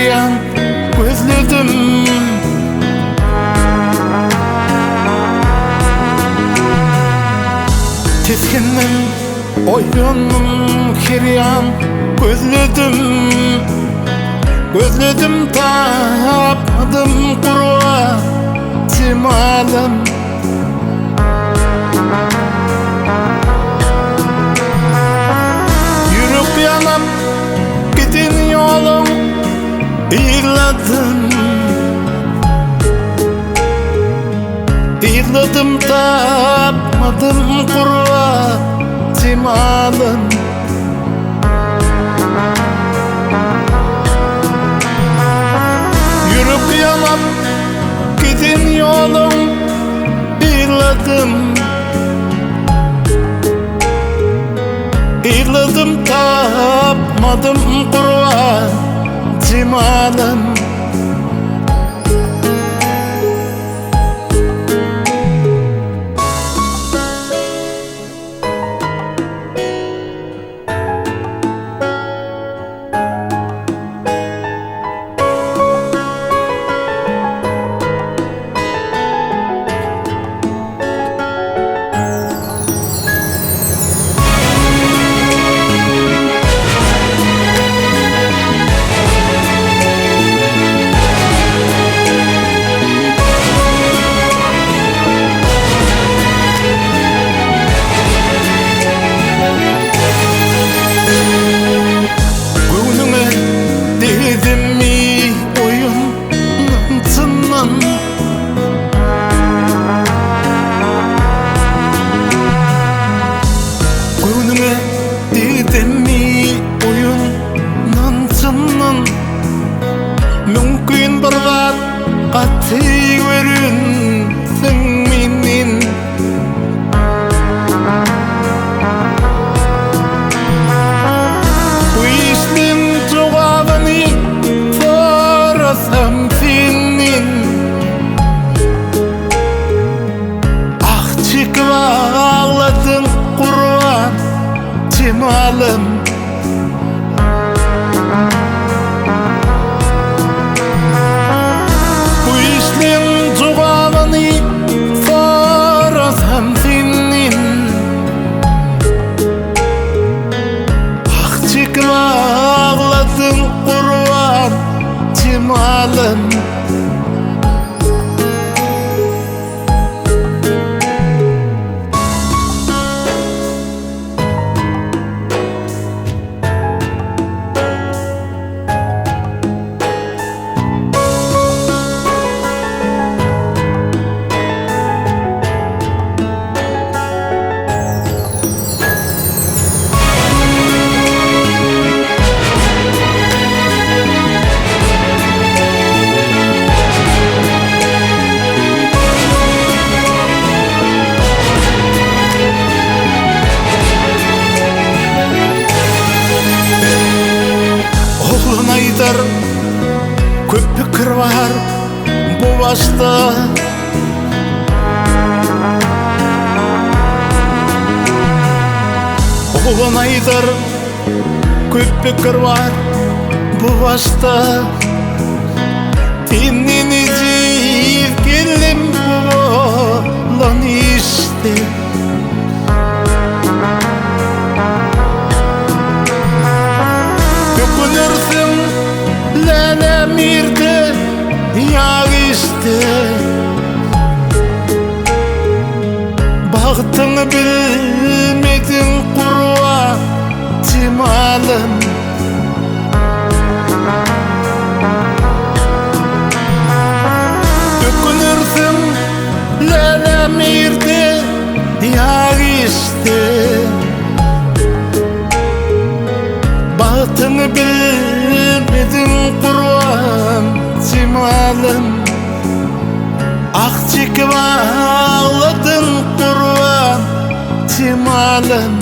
kiryan gözledim. Teskenden oyunum kiryan gözledim. Gözledim tapmadım kuruğa cimalım. Yürüp yanıp gidin yolum İğladım, İğladım tapmadım kuruğa cimalım. Yürüp yanıp gidin yolum İğladım, İğladım tapmadım kuruğa cimalım. Mümkün bir zat katı görünsün menin. Bu işin cevabını sorasam senin. Ah çıkıp ağladın Kur'an cimalım. Ağladın Kur'an cimalım. Köp pikir var bu başta. Oğlan Aydar, köp pikir var bu başta. Dinini cip geldim bu oğlan işte. Dökülürsün lenemirde yağıştı. Baktığını bilmedin kuruğa cimalım. Dökülürsün lenemirde yağıştı. Baktığını bilmedin Kur'an cimalım. Ah çıkıp ağladın Kur'an cimalım.